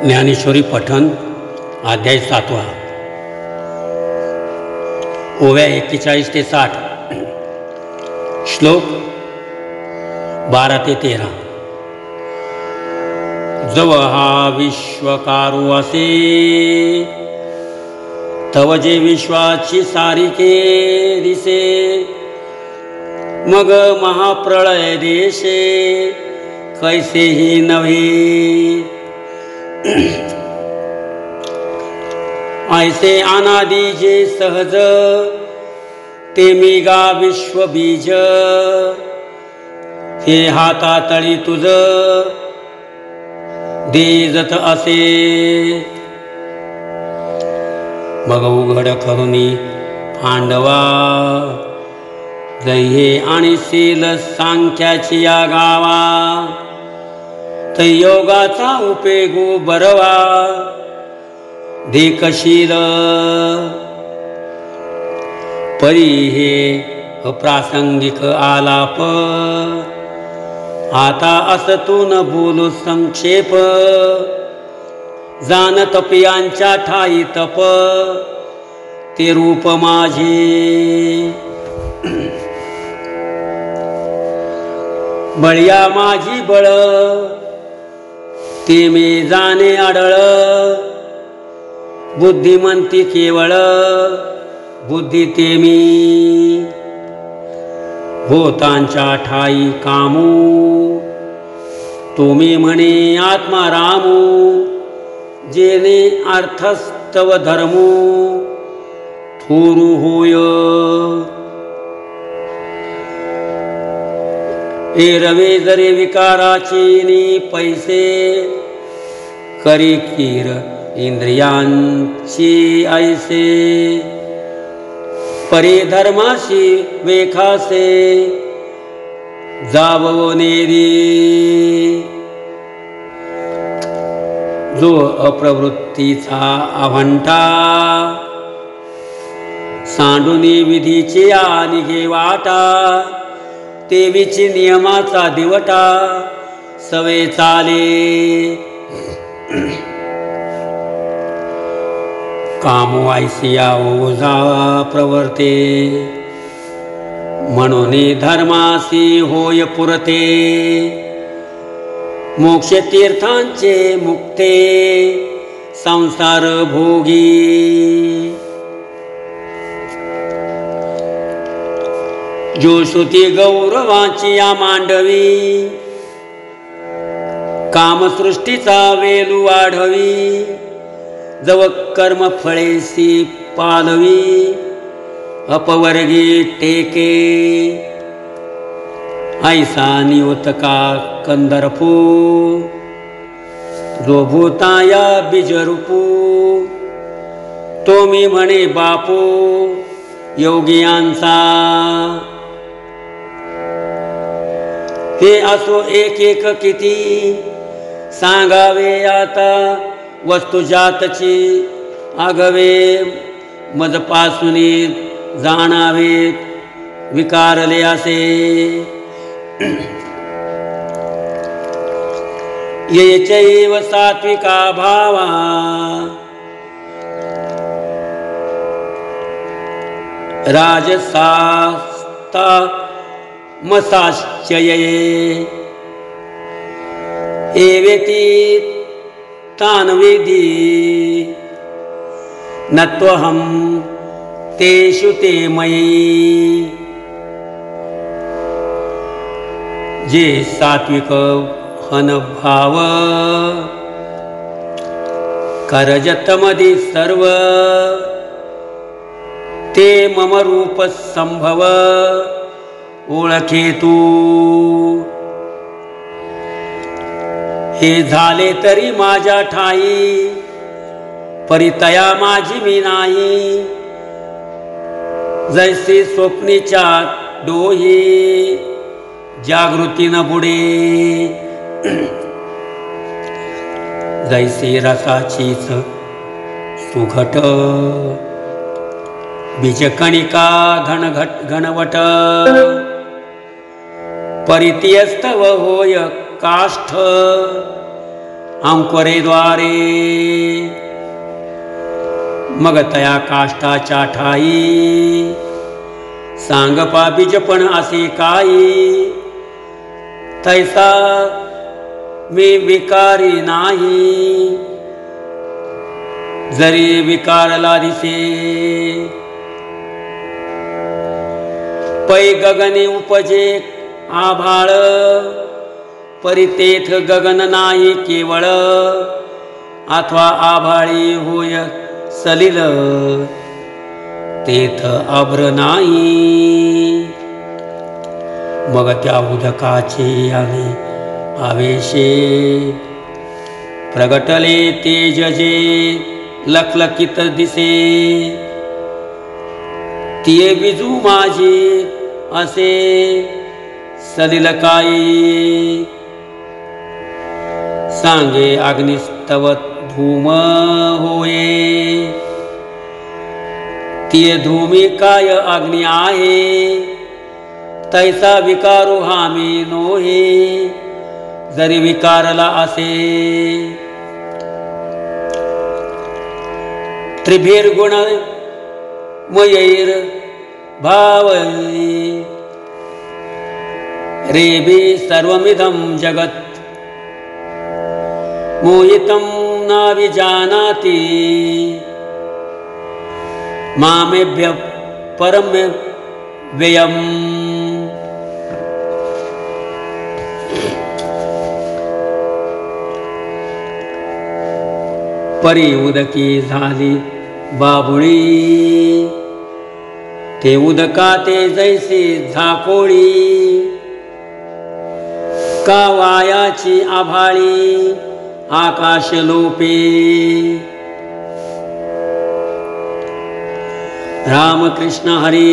ज्ञानेश्वरी पठण अध्याय 7वा ओव्या 41 ते 60 श्लोक 12 ते 13। जव हा विश्वकारू असे तव जे विश्वाची सारिके दिसे मग महाप्रलय देशे कैसेही नव्हे। ऐसे अनादि जे सहज ते मेगा विश्वबीज हे हातातळी तुझ देजत असे। मग उघड करुनी पांडवा जय आणि शील सांख्याची या गावा तै योगाचा उपेगो बरवा देखशील परी हे अप्रासंगिक आलाप आता असतून बोलू संक्षेप जाण तपियांच्या ठाई तप ते रूप माझे बळ्या माझी बळ ते मी जाणे आढळ बुद्धिमंती केवळ बुद्धी ते मी भूतांच्या ठाई कामू तुम्ही म्हणे आत्मा रामू जेने अर्थस्तव धर्मू थोरू होय। एरवे जरे विकाराची पैसे करी कीर इंद्रियांची ऐसे परिधर्माशी वेखासे जावो नेरी जो अप्रवृत्तीचा अभंटा सांडुनी विधीचे निघे वाटा तेवीची नियमाचा दिवटा सवे चाले कामो ऐसिया ओझा प्रवर्ते म्हणून धर्मासी होय पुरते मोक्ष तीर्थांचे मुक्ते संसार भोगी। जो श्रुती गौरवाची या मांडवी कामसृष्टीचा वेलू वाढवी जव कर्म फळेसी पालवी अपवर्गी टेके ऐसा नियुतका कंदर्पू जो भूताया बीजरूपू तो मी म्हणे बापू योगियांचा हे असो एक एक किती सांगावे आता वस्तु जातची आगवे मजपासूनी जाणावे विकारले असे। ये चैव सात्विका भावा राजसास्ता मसाश्चये एवेति तान वेदी नत्वहं तेषु ते मयि। जे सात्विक हनभाव करजतमदि सर्व ते मम रूप संभव ओळखे तू। हे झाले तरी माझ्या ठाई परितया माझी मी नाही जैसे स्वप्नीच्या डोही जागृती न बुडे जैसे रसाचीच सुघट बीजकणिका घनवट परित्यस्तव होय काष्ठ अंकुरे द्वारे मग तया काष्टाच्या ठाई सांगपा बीजपण असे काही तैसा मी विकारी नाही जरी विकारला दिसे पै गगने उपजे आभाळ परितेथ गगन नाही केवळ अथवा आभाळी होय सलिल तेथ अभ्र नाही मग त्या उदकाचे आणि आवेशे प्रगटले तेज जे लखलखित दिसे तिये बिजू माझी असे सलिल काही सांगे अग्निस्तव धूम होये तिये धूमी काय अग्नि आहे तैसा विकारो हामी नोहे जरी विकारला असे त्रिभिर्गुण मयैर भावै रेभि सर्वमिदं जगत् मोहितं नाभिजानाति मामेभ्यः परम व्ययम् परी उदकी झाली बाबुळी ते उदकाते जैसे झाकोळी का वायाची आभाळी आकाश लोपे रामकृष्ण हरी।